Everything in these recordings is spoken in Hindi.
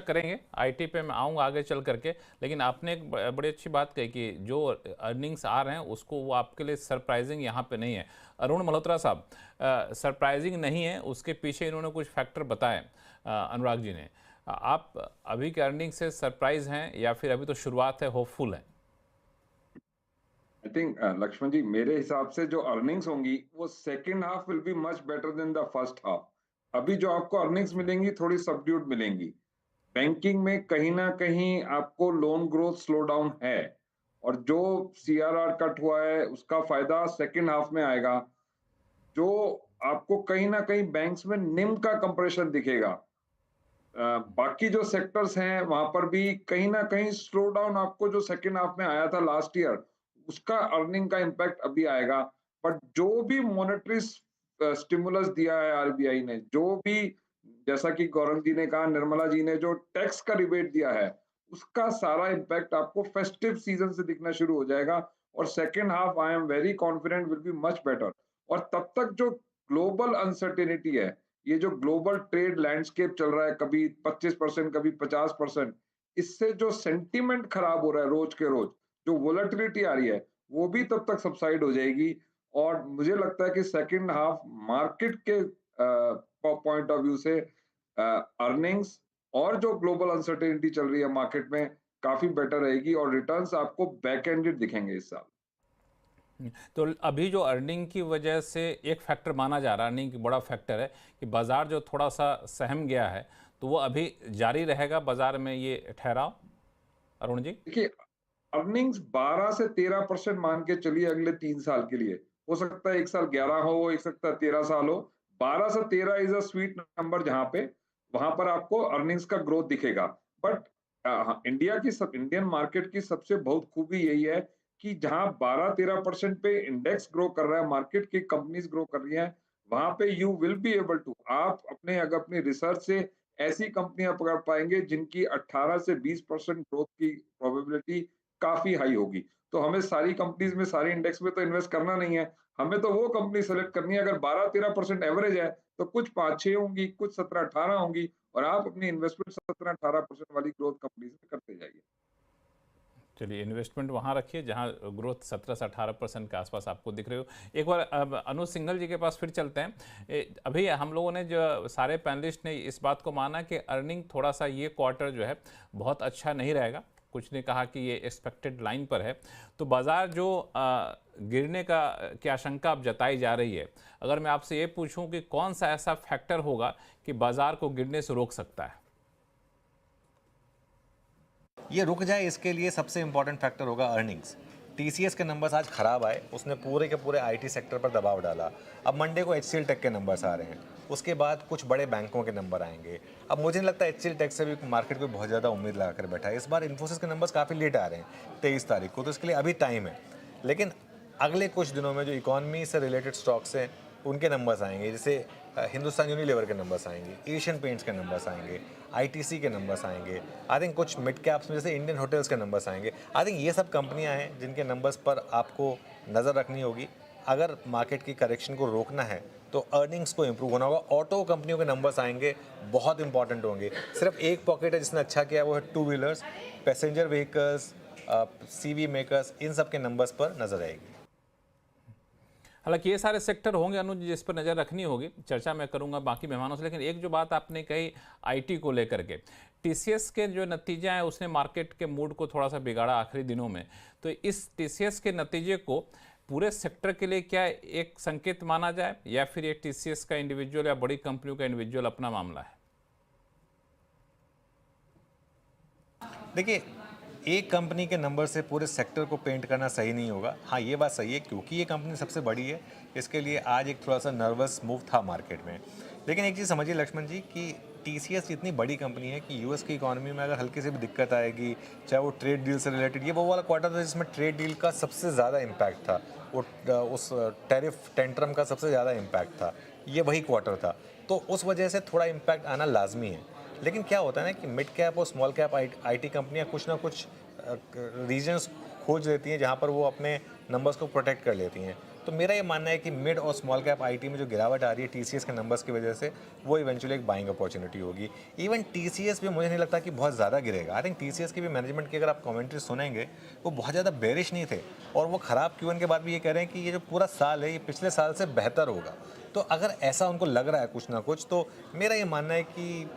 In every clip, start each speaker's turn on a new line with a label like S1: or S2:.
S1: करेंगे, आईटी पे मैं आऊँगा आगे चल करके, लेकिन आपने एक बड़ी अच्छी बात कही कि जो अर्निंग्स आ रहे हैं उसको वो आपके लिए सरप्राइजिंग यहाँ पे नहीं है। अरुण मल्होत्रा साहब, सरप्राइजिंग नहीं है, उसके पीछे इन्होंने कुछ फैक्टर बताए अनुराग जी ने। आप अभी के अर्निंग से सरप्राइज हैं या फिर अभी तो शुरुआत है, होपफुल है?
S2: आई थिंक लक्ष्मण जी, मेरे हिसाब से जो अर्निंग्स होंगी वो second half will be much better than the first half. अभी जो आपको अर्निंग्स
S1: अच्छा।
S2: मिलेंगी थोड़ी सबड्यूड मिलेंगी। बैंकिंग में कहीं ना कहीं आपको लोन ग्रोथ स्लो डाउन है, और जो सीआरआर कट हुआ है उसका फायदा सेकेंड हाफ में आएगा। जो आपको कहीं ना कहीं बैंक्स में निम का कंप्रेशन दिखेगा। बाकी जो सेक्टर्स हैं वहां पर भी कहीं ना कहीं स्लो डाउन आपको जो सेकेंड हाफ में आया था लास्ट ईयर, उसका अर्निंग का इम्पैक्ट अभी आएगा। बट जो भी मॉनेटरी स्टिमुलस दिया है आरबीआई ने, जो भी, जैसा कि गौरव जी ने कहा, निर्मला जी ने जो टैक्स का रिबेट दिया है, उसका सारा इम्पैक्ट आपको फेस्टिव सीजन से दिखना शुरू हो जाएगा। और second half I am very confident will be much better. और तब तक जो ग्लोबल अनसर्टेनिटी है, ये जो ग्लोबल ट्रेड लैंडस्केप चल रहा है, कभी 25%, कभी 50%, इससे जो सेंटीमेंट खराब हो रहा है रोज के रोज, जो वोलेटिलिटी आ रही है, वो भी तब तक सबसाइड हो जाएगी। और मुझे लगता है कि सेकंड हाफ मार्केट के पॉइंट ऑफ व्यू से अर्निंग्स और जो ग्लोबल अनसर्टेनिटी चल रही है मार्केट में, काफी बेटर रहेगी, और रिटर्न्स आपको बैक एंडेड दिखेंगे इस साल।
S1: तो अभी जो अर्निंग की वजह से एक फैक्टर माना जा रहा है, अर्निंग की बड़ा फैक्टर है कि बाजार जो थोड़ा सा सहम गया है, तो वो अभी जारी रहेगा बाजार में ये ठहराव, अरुण जी?
S2: देखिए, अर्निंग्स 12 से 13% मान के चलिए अगले 3 साल के लिए। हो सकता है एक साल 11 हो, एक सकता है 13 साल हो। 12 से 13 इज अ स्वीट नंबर, जहां पे वहां पर आपको अर्निंग्स का ग्रोथ दिखेगा। बट इंडियन मार्केट की सबसे बहुत खूबी यही है कि जहां 12-13% पे इंडेक्स ग्रो कर रहा है, मार्केट की कंपनीज ग्रो कर रही हैं, वहां पे you will be able to, आप अपने अगर अपनी रिसर्च से ऐसी कंपनियां पकड़ पाएंगे जिनकी 18 से 20% ग्रोथ की प्रोबेबिलिटी काफी हाई होगी। तो हमें सारी कंपनीज में, सारी इंडेक्स में तो इन्वेस्ट करना नहीं है। हमें तो वो कंपनी सेलेक्ट करनी है, अगर 12-13% एवरेज है तो कुछ 5-6 होंगी, कुछ 17-18 होंगी, और आप अपनी इन्वेस्टमेंट 17-18% वाली ग्रोथ कंपनीज में करते जाइए।
S1: चलिए, इन्वेस्टमेंट वहाँ रखिए जहाँ ग्रोथ 17 से 18% के आसपास आपको दिख रही हो। एक बार अब अनुज सिंघल जी के पास फिर चलते हैं। अभी हम लोगों ने, जो सारे पैनलिस्ट ने इस बात को माना कि अर्निंग थोड़ा सा ये क्वार्टर जो है बहुत अच्छा नहीं रहेगा, कुछ ने कहा कि ये एक्सपेक्टेड लाइन पर है, तो बाज़ार जो गिरने का की आशंका अब जताई जा रही है, अगर मैं आपसे ये पूछूं कि कौन सा ऐसा फैक्टर होगा कि बाज़ार को गिरने से रोक सकता है?
S3: ये रुक जाए, इसके लिए सबसे इंपॉर्टेंट फैक्टर होगा अर्निंग्स। टीसीएस के नंबर्स आज खराब आए, उसने पूरे के पूरे आईटी सेक्टर पर दबाव डाला। अब मंडे को एचसीएल टेक के नंबर्स आ रहे हैं, उसके बाद कुछ बड़े बैंकों के नंबर आएंगे। अब मुझे नहीं लगता एचसीएल टेक से भी मार्केट को बहुत ज़्यादा उम्मीद लगा कर बैठा है। इस बार इन्फोसिस के नंबर्स काफ़ी लेट आ रहे हैं 23 तारीख को, तो इसके लिए अभी टाइम है। लेकिन अगले कुछ दिनों में जो इकॉनमी से रिलेटेड स्टॉक्स हैं उनके नंबर्स आएंगे, जैसे हिंदुस्तान यूनिलीवर के नंबर्स आएंगे, एशियन पेंट्स के नंबर्स आएंगे, आईटीसी के नंबर्स आएंगे, आई थिंक कुछ मिड कैप्स में जैसे इंडियन होटल्स के नंबर्स आएंगे। आई थिंक ये सब कंपनियां हैं जिनके नंबर्स पर आपको नज़र रखनी होगी। अगर मार्केट की करेक्शन को रोकना है तो अर्निंग्स को इंप्रूव होना होगा। ऑटो कंपनियों के नंबर्स आएंगे, बहुत इंपॉर्टेंट होंगे। सिर्फ एक पॉकेट है जिसने अच्छा किया, वो है two wheelers, passenger vehicles, CV makers, इन सब के नंबर्स पर नज़र आएगी।
S1: हालांकि ये सारे सेक्टर होंगे अनुज जिस पर नज़र रखनी होगी, चर्चा मैं करूंगा बाकी मेहमानों से, लेकिन एक जो बात आपने कही आईटी को लेकर के, टीसीएस के जो नतीजे आए उसने मार्केट के मूड को थोड़ा सा बिगाड़ा आखिरी दिनों में, तो इस टीसीएस के नतीजे को पूरे सेक्टर के लिए क्या एक संकेत माना जाए, या फिर ये टीसीएस का इंडिविजुअल या बड़ी कंपनियों का इंडिविजुअल अपना मामला है?
S3: देखिए, एक कंपनी के नंबर से पूरे सेक्टर को पेंट करना सही नहीं होगा। हाँ, ये बात सही है, क्योंकि ये कंपनी सबसे बड़ी है, इसके लिए आज एक थोड़ा सा नर्वस मूव था मार्केट में। लेकिन एक चीज़ समझिए लक्ष्मण जी, कि टीसीएस इतनी बड़ी कंपनी है कि यूएस की इकोनॉमी में अगर हल्की से भी दिक्कत आएगी, चाहे वो ट्रेड डील से रिलेटेड, ये वो वाला क्वार्टर था जिसमें ट्रेड डील का सबसे ज़्यादा इम्पैक्ट था, वो उस टैरिफ टेंट्रम का सबसे ज़्यादा इम्पैक्ट था, ये वही क्वार्टर था। तो उस वजह से थोड़ा इम्पैक्ट आना लाजमी है। लेकिन क्या होता है ना कि मिड कैप और स्मॉल कैप आईटी कंपनियां कुछ ना कुछ रीजन्स खोज लेती हैं जहां पर वो अपने नंबर्स को प्रोटेक्ट कर लेती हैं। तो मेरा ये मानना है कि मिड और स्मॉल कैप आईटी में जो गिरावट आ रही है टीसीएस के नंबर्स की वजह से, वो इवेंचुअली एक बाइंग अपॉर्चुनिटी होगी। इवन टीसीएस भी मुझे नहीं लगता कि बहुत ज़्यादा गिरेगा। आई थिंक टीसीएस की भी मैनेजमेंट की अगर आप कमेंट्री सुनेंगे, वो बहुत ज़्यादा बेरिश नहीं थे, और वो ख़राब क्यूएन के बाद भी ये कह रहे हैं कि ये जो पूरा साल है ये पिछले साल से बेहतर होगा। तो अगर ऐसा उनको लग रहा है कुछ ना कुछ, तो मेरा ये मानना है कि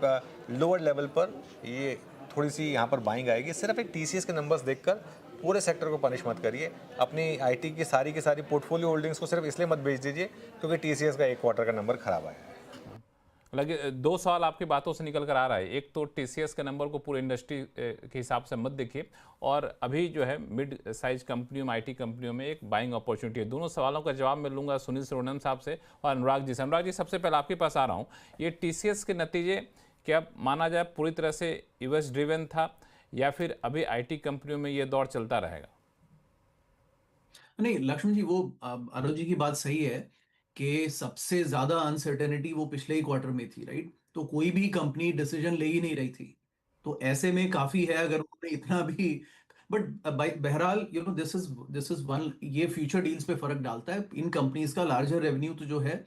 S3: लोअर लेवल पर ये थोड़ी सी यहाँ पर बाइंग आएगी। सिर्फ एक टीसीएस के नंबर्स देखकर पूरे सेक्टर को पनिश मत करिए। अपनी आईटी की सारी पोर्टफोलियो होल्डिंग्स को सिर्फ इसलिए मत बेच दीजिए क्योंकि टीसीएस का एक क्वार्टर का नंबर खराब आया है।
S1: लगे दो सवाल आपकी बातों से निकल कर आ रहा है। एक तो टीसीएस के नंबर को पूरे इंडस्ट्री के हिसाब से मत देखिए, और अभी जो है मिड साइज कंपनियों में, आईटी कंपनियों में एक बाइंग अपॉर्चुनिटी है। दोनों सवालों का जवाब मैं लूंगा सुनील सुब्रमण्यम साहब से और अनुराग जी से। अनुराग जी, सबसे पहले आपके पास आ रहा हूँ। ये टीसीएस के नतीजे क्या माना जाए पूरी तरह से यूएस ड्रिवन था, या फिर अभी आईटी कंपनियों में ये दौर चलता रहेगा?
S4: नहीं लक्ष्मण जी, वो अनुज जी की बात सही है कि सबसे ज्यादा अनसर्टेनिटी वो पिछले ही क्वार्टर में थी, राइट? तो कोई भी कंपनी डिसीजन ले ही नहीं रही थी। तो ऐसे में काफी है अगर उन्होंने इतना भी, बट बहरहाल दिस इज वन, ये फ्यूचर डील्स पे फर्क डालता है। इन कंपनीज का लार्जर रेवेन्यू तो जो है,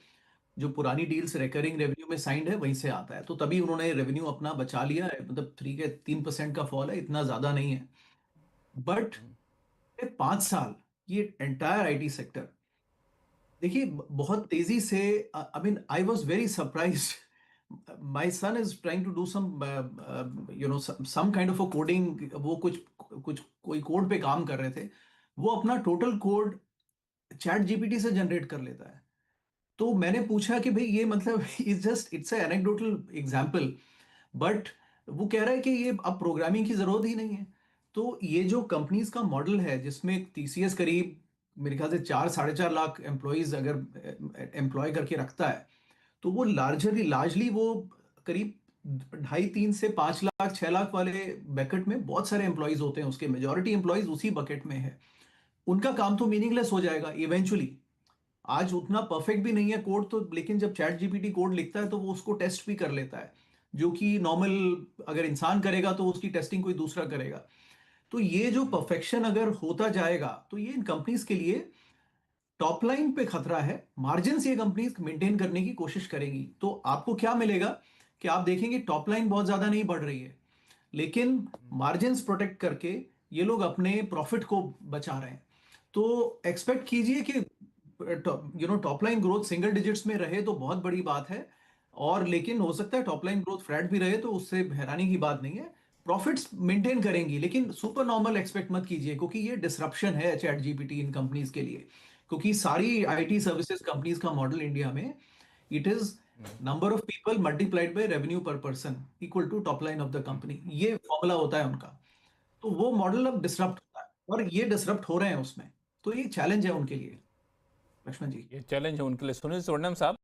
S4: जो पुरानी डील्स रिकरिंग रेवेन्यू में साइंड है वहीं से आता है, तो तभी उन्होंने रेवेन्यू अपना बचा लिया है। मतलब 3% का फॉल है, इतना ज्यादा नहीं है। बट 5 साल ये एंटायर आईटी सेक्टर, देखिए बहुत तेजी से, I mean I was very surprised. My son is trying to do some kind of a coding, वो कुछ कोई कोड पे काम कर रहे थे। वो अपना टोटल कोड चैट जीपीटी से जनरेट कर लेता है। तो मैंने पूछा कि भाई ये मतलब इट्स एनेक्डोटल एग्जांपल, बट वो कह रहा है कि ये अब प्रोग्रामिंग की जरूरत ही नहीं है। तो ये जो कंपनीज का मॉडल है जिसमें टीसीएस करीब मेरे ख्याल से 4-4.5 लाख एम्प्लॉयज अगर एम्प्लॉय करके रखता है, तो वो लार्जली वो करीब 2.5-3 से 5 लाख 6 लाख वाले बकेट में बहुत सारे एम्प्लॉयज होते हैं, उसके मेजोरिटी एम्प्लॉयज उसी बकेट में है। उनका काम तो मीनिंगलेस हो जाएगा इवेंचुअली। आज उतना परफेक्ट भी नहीं है कोड तो, लेकिन जब चैट जीपीटी कोड लिखता है तो वो उसको टेस्ट भी कर लेता है, जो कि नॉर्मल अगर इंसान करेगा तो उसकी टेस्टिंग कोई दूसरा करेगा। तो ये जो परफेक्शन अगर होता जाएगा तो ये इन कंपनीज के लिए टॉप लाइन पे खतरा है। मार्जिन ये कंपनीज मेंटेन करने की कोशिश करेंगी, तो आपको क्या मिलेगा कि आप देखेंगे टॉप लाइन बहुत ज्यादा नहीं बढ़ रही है, लेकिन मार्जिन प्रोटेक्ट करके ये लोग अपने प्रॉफिट को बचा रहे हैं। तो एक्सपेक्ट कीजिए कि top line growth single digits में रहे तो बहुत बड़ी बात है, और लेकिन हो सकता है टॉप लाइन ग्रोथ फ्लैट भी रहे तो उससे हैरानी की बात नहीं है। प्रॉफिट्स मेंटेन करेंगी, लेकिन सुपर नॉर्मल एक्सपेक्ट मत कीजिए, क्योंकि ये डिसरप्शन है चैट जीपीटी इन कंपनीज के लिए। क्योंकि सारी आईटी सर्विसेज कंपनीज का मॉडल इंडिया में, it is number of people multiplied by revenue per person equal to top line of the company, ये फॉर्मूला होता है उनका। तो वो मॉडल अब डिसरप्ट होता है और ये डिसरप्ट हो रहे हैं उसमें, तो ये चैलेंज है उनके लिए लक्ष्मण जी।
S1: ये चैलेंज है उनके लिए। सुनील सुब्रमण्यम साहब,